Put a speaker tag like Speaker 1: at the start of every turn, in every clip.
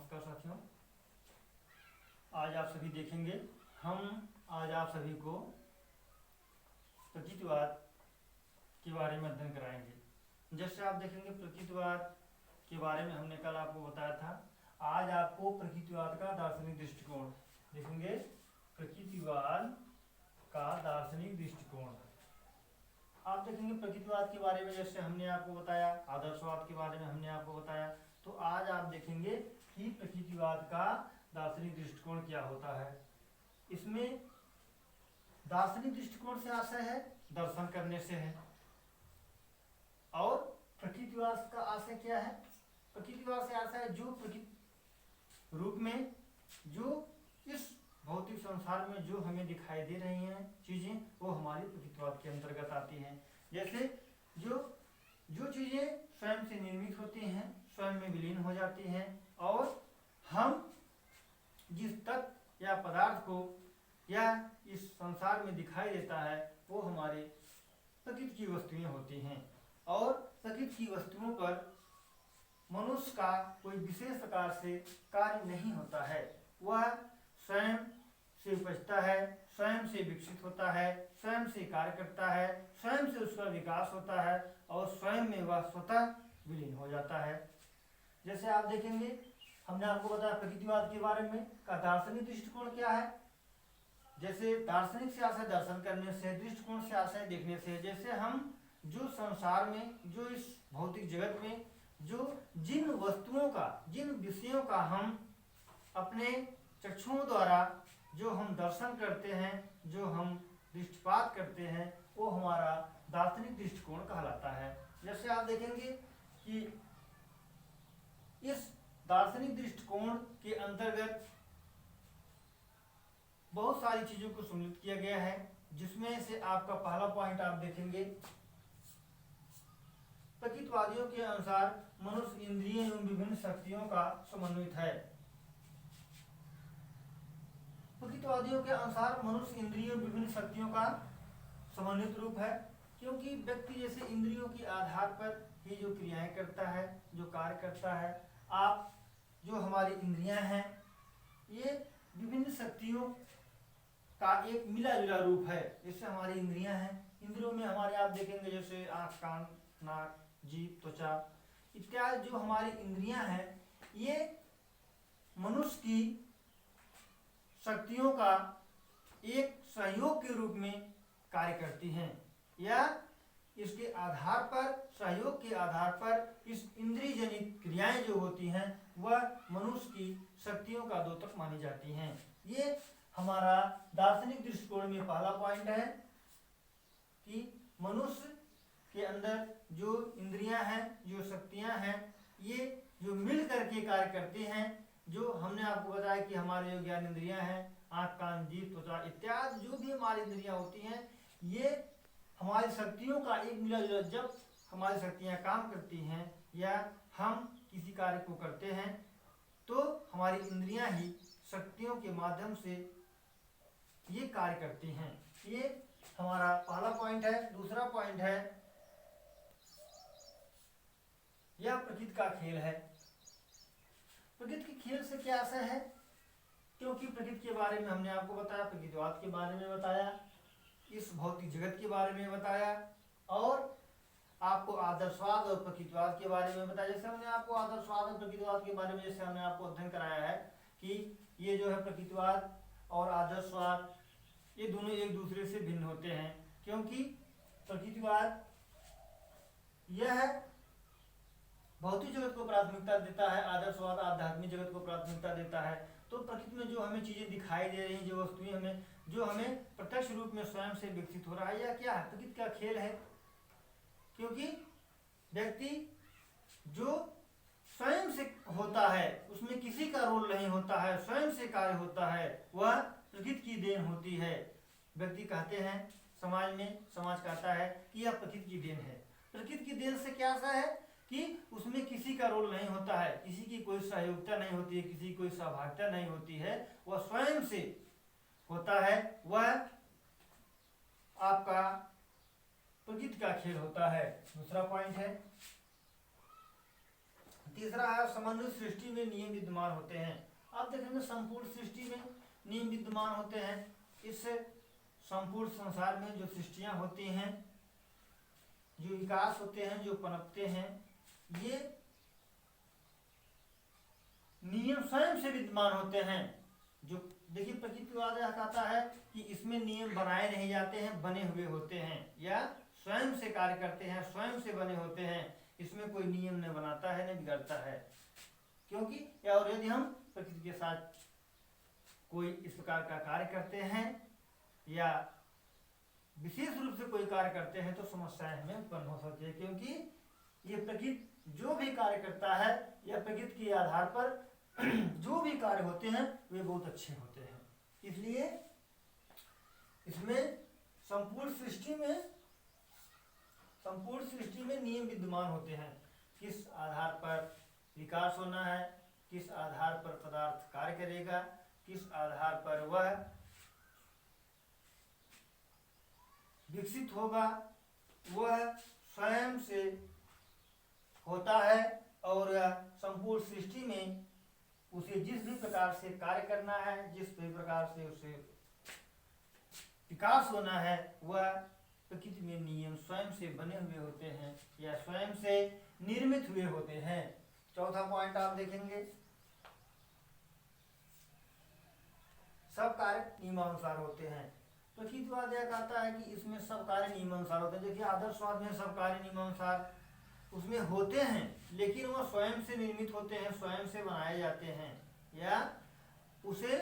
Speaker 1: नमस्कार साथियों, आज आप सभी देखेंगे आज आप सभी को प्रकृतिवाद के बारे में अध्ययन कराएंगे। जैसे आप देखेंगे प्रकृतिवाद के बारे में हमने कल आपको बताया था। आज आपको प्रकृतिवाद का दार्शनिक दृष्टिकोण देखेंगे। प्रकृतिवाद का दार्शनिक दृष्टिकोण आप देखेंगे। प्रकृतिवाद के बारे में जैसे हमने आपको बताया, आदर्शवाद के बारे में हमने आपको बताया, तो आज आप देखेंगे कि प्रकृतिवाद का दार्शनिक दृष्टिकोण क्या होता है। इसमें दार्शनिक दृष्टिकोण से आशय है दर्शन करने से है, और प्रकृतिवाद का आशय क्या है? प्रकृतिवाद से आशय है जो प्रकृति रूप में, जो इस भौतिक संसार में जो हमें दिखाई दे रही हैं चीजें, वो हमारी प्रकृतिवाद के अंतर्गत आती हैं। जैसे जो चीजें स्वयं से निर्मित होती हैं, स्वयं में विलीन हो जाती हैं, और हम जिस तत्व या पदार्थ को या इस संसार में दिखाई देता है वो हमारे प्रकृति की वस्तुएं होती हैं। और प्रकृति की वस्तुओं पर मनुष्य का कोई विशेष प्रकार से कार्य नहीं होता है। वह स्वयं से उपजता है, स्वयं से विकसित होता है, स्वयं से कार्य करता है, स्वयं से उसका विकास होता है, और स्वयं में वह स्वतः विलीन हो जाता है। जैसे आप देखेंगे, हमने आपको बताया प्रकृतिवाद के बारे में का दार्शनिक दृष्टिकोण क्या है। जैसे दार्शनिक से आशय दर्शन करने से, दृष्टिकोण से आशय देखने से। जैसे हम जो संसार में, जो इस भौतिक जगत में जो जिन वस्तुओं का, जिन विषयों का हम अपने चक्षुओं द्वारा जो हम दर्शन करते हैं, जो हम दृष्टिपात करते हैं, वो हमारा दार्शनिक दृष्टिकोण कहलाता है। जैसे आप देखेंगे कि इस दार्शनिक दृष्टिकोण के अंतर्गत बहुत सारी चीजों को सम्मिलित किया गया है, जिसमें से आपका पहला पॉइंट आप देखेंगे, प्रकृतिवादियों के अनुसार मनुष्य इंद्रिय एवं विभिन्न शक्तियों का समन्वित है। प्रकृतिवादियों के अनुसार मनुष्य इंद्रियों एवं विभिन्न शक्तियों का समन्वित रूप है, क्योंकि व्यक्ति जैसे इंद्रियों के आधार पर ही जो क्रियाएं करता है, जो कार्य करता है। आप जो हमारी इंद्रियां हैं, ये विभिन्न शक्तियों का एक मिला जुला रूप है। जैसे हमारी इंद्रियां हैं, इंद्रियों में हमारे आप देखेंगे जैसे आँख, कान, नाक, जीभ, त्वचा इत्यादि जो हमारी इंद्रियां हैं, ये मनुष्य की शक्तियों का एक सहयोग के रूप में कार्य करती हैं, या इसके आधार पर, सहयोग के आधार पर इस इंद्रिय जनित क्रियाएं जो होती हैं वह मनुष्य की शक्तियों का द्योतक मानी जाती हैं। ये हमारा दार्शनिक दृष्टिकोण में पहला पॉइंट है कि मनुष्य के अंदर जो इंद्रियां हैं, जो शक्तियां हैं, ये जो मिल करके कार्य करते हैं। जो हमने आपको बताया कि हमारे जो ज्ञान इंद्रियां हैं, आँख, कान, जीभ, त्वचा इत्यादि जो भी हमारी इंद्रियां होती हैं, ये हमारी शक्तियों का एक मिला जुला, जब हमारी शक्तियां काम करती हैं या हम किसी कार्य को करते हैं, तो हमारी इंद्रियां ही शक्तियों के माध्यम से ये कार्य करती हैं। ये हमारा पहला पॉइंट है। दूसरा पॉइंट है, यह प्रकृति का खेल है। प्रकृति के खेल से क्या आशय है? क्योंकि प्रकृति के बारे में हमने आपको बताया, प्रकृतिवाद के बारे में बताया, इस भौतिक जगत के बारे में बताया, और आपको आदर्शवाद और प्रकृतिवाद के बारे में बताया। जैसे हमने आपको आदर्शवाद और प्रकृतिवाद के बारे में जैसे हमने आपको अध्ययन कराया है कि ये जो है प्रकृतिवाद और आदर्शवाद, ये दोनों एक दूसरे से भिन्न होते हैं। क्योंकि प्रकृतिवाद यह भौतिक जगत को प्राथमिकता देता है, आदर्शवाद आध्यात्मिक जगत को प्राथमिकता देता है। तो प्रकृति में जो हमें चीजें दिखाई दे रही हैं, जो वस्तुएं हमें, जो हमें प्रत्यक्ष रूप में स्वयं से विकसित हो रहा है, या क्या है? प्रकृति का खेल है। क्योंकि व्यक्ति जो स्वयं से होता है, उसमें किसी का रोल नहीं होता है, स्वयं से कार्य होता है, वह प्रकृति की देन होती है। व्यक्ति कहते हैं समाज में, समाज कहता है कि यह प्रकृति की देन है। प्रकृति की देन से क्या आशा है कि उसमें किसी का रोल नहीं होता है, किसी की कोई सहयोगिता नहीं होती है, किसी की कोई सहभागिता नहीं होती है, वह स्वयं से होता है। वह आपका प्रकृति का खेल होता है। दूसरा पॉइंट है, तीसरा है समन्वित सृष्टि में नियम विद्यमान होते हैं। आप देखेंगे संपूर्ण सृष्टि में नियम विद्यमान होते हैं। इस संपूर्ण संसार में जो सृष्टियां होती हैं, जो विकास होते हैं, जो पनपते हैं, ये नियम स्वयं से विद्यमान होते हैं। जो देखिए प्रकृतिवाद यह कहता है कि इसमें नियम बनाए नहीं जाते हैं, बने हुए होते हैं, या स्वयं से कार्य करते हैं, स्वयं से बने होते हैं। इसमें कोई नियम न बनाता है न बिगड़ता है, क्योंकि और यदि हम प्रकृति के साथ कोई इस प्रकार का कार्य करते हैं या विशेष रूप से कोई कार्य करते हैं तो समस्याएं हमें उत्पन्न हो सकती है, क्योंकि ये प्रकृति जो भी कार्य करता है या प्रकृति के आधार पर जो भी कार्य होते हैं वे बहुत अच्छे होते हैं। इसलिए इसमें संपूर्ण सृष्टि में नियम विद्यमान होते हैं। किस आधार पर विकास होना है, किस आधार पर पदार्थ कार्य करेगा, किस आधार पर वह विकसित होगा, वह स्वयं से होता है। और संपूर्ण सृष्टि में उसे जिस भी प्रकार से कार्य करना है, जिस भी प्रकार से उसे विकास होना है, वह प्रकृति में नियम स्वयं से बने हुए होते हैं या स्वयं से निर्मित हुए होते हैं। चौथा पॉइंट आप देखेंगे, सब कार्य नियमानुसार होते हैं। प्रकृतिवाद यह कहता है कि इसमें सब कार्य नियमानुसार होते हैं। देखिए आदर्शवाद में सब कार्य नियमानुसार उसमें होते हैं, लेकिन वह स्वयं से निर्मित होते हैं, स्वयं से बनाए जाते हैं, या उसे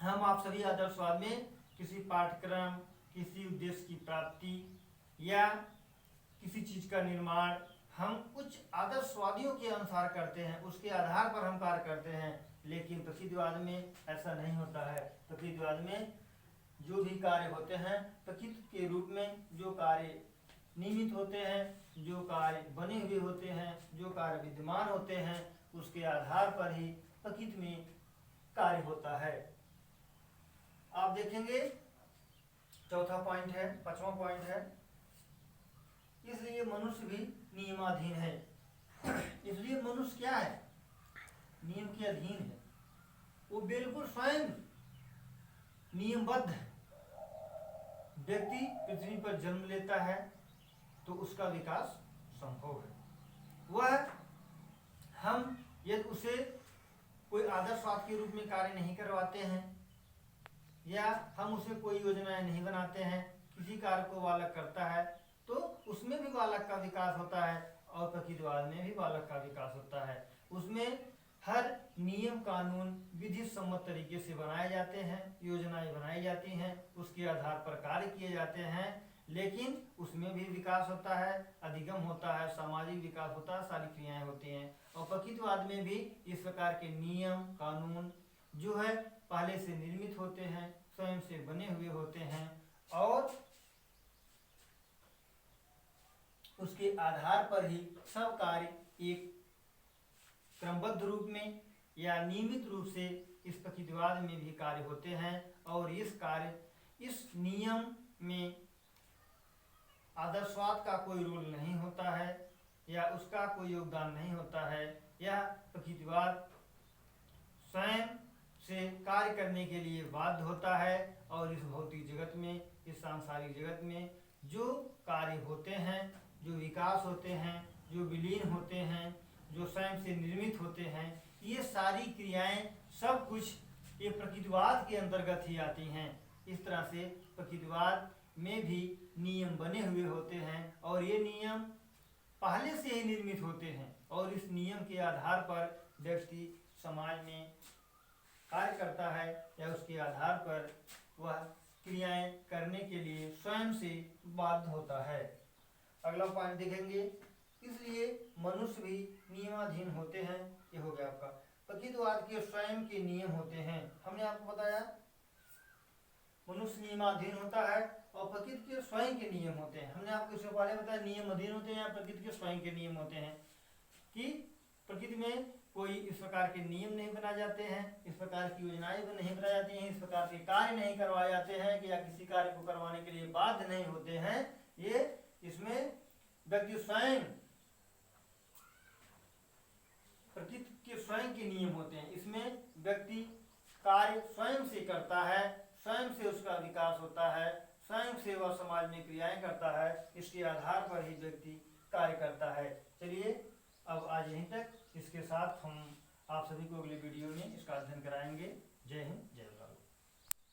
Speaker 1: हम आप सभी आदर्शवाद में किसी पाठ्यक्रम, किसी उद्देश्य की प्राप्ति या किसी चीज का निर्माण हम उच्च आदर्शवादियों के अनुसार करते हैं, उसके आधार पर हम कार्य करते हैं। लेकिन प्रकृतिवाद में ऐसा नहीं होता है। प्रकृतिवाद में जो भी कार्य होते हैं प्रकृति के रूप में, जो कार्य नियमित होते हैं, जो कार्य बने हुए होते हैं, जो कार्य विद्यमान होते हैं, उसके आधार पर ही प्रकृति में कार्य होता है। आप देखेंगे चौथा पॉइंट है, पांचवा पॉइंट है, इसलिए मनुष्य भी नियमाधीन है। इसलिए मनुष्य क्या है? नियम के अधीन है। वो बिल्कुल स्वयं नियमबद्ध है। व्यक्ति पृथ्वी पर जन्म लेता है तो उसका विकास संभव है। वह हम यदि उसे कोई आदर्शवाद के रूप में कार्य नहीं करवाते हैं या हम उसे कोई योजनाएं नहीं बनाते हैं, किसी कार्य को बालक करता है तो उसमें भी बालक का विकास होता है और प्रकृतिवाद में भी बालक का विकास होता है। उसमें हर नियम कानून विधि सम्मत तरीके से बनाए जाते हैं, योजनाएं बनाई जाती हैं, उसके आधार पर कार्य किए जाते हैं, लेकिन उसमें भी विकास होता है, अधिगम होता है, सामाजिक विकास होता है, सारी क्रियाएं होती हैं। और प्रकृतिवाद में भी इस प्रकार के नियम कानून जो है पहले से निर्मित होते हैं, स्वयं से बने हुए होते हैं और उसके आधार पर ही सब कार्य एक क्रमबद्ध रूप में या नियमित रूप से इस प्रकृतिवाद में भी कार्य होते हैं। और इस नियम में आदर्शवाद का कोई रोल नहीं होता है या उसका कोई योगदान नहीं होता है। यह प्रकृतिवाद स्वयं से कार्य करने के लिए बाध्य होता है और इस भौतिक जगत में, इस सांसारिक जगत में जो कार्य होते हैं, जो विकास होते हैं, जो विलीन होते हैं, जो स्वयं से निर्मित होते हैं, ये सारी क्रियाएं सब कुछ ये प्रकृतिवाद के अंतर्गत ही आती हैं। इस तरह से प्रकृतिवाद में भी नियम बने हुए होते हैं और ये नियम पहले से ही निर्मित होते हैं और इस नियम के आधार पर व्यक्ति समाज में कार्य करता है या उसके आधार पर वह क्रियाएं करने के लिए स्वयं से बाध्य होता है। अगला पॉइंट देखेंगे, इसलिए मनुष्य भी नियमाधीन होते हैं। ये हो गया आपका। प्रकृतिवाद के स्वयं के नियम होते हैं। हमने आपको बताया मनुष्य नियमाधीन होता है और प्रकृति के स्वयं के नियम होते हैं। हमने आपको इससे पहले बताया नियम अधीन होते हैं या प्रकृति के स्वयं के नियम होते हैं कि प्रकृति में कोई इस प्रकार के नियम नहीं बनाए जाते हैं, इस प्रकार की योजनाएं नहीं बनाई जाती हैं, इस प्रकार के कार्य नहीं करवाए जाते हैं कि या किसी कार्य को करवाने के लिए बाध्य नहीं होते हैं। ये इसमें व्यक्ति स्वयं प्रकृति के स्वयं के नियम होते हैं। इसमें व्यक्ति कार्य स्वयं से करता है, स्वयं से उसका विकास होता है, स्वयं से वह समाज में क्रियाएं करता है, इसके आधार पर ही व्यक्ति कार्य करता है। चलिए अब आज यहीं तक। इसके साथ हम आप सभी को अगले वीडियो में इसका अध्ययन कराएंगे। जय हिंद, जय भारत।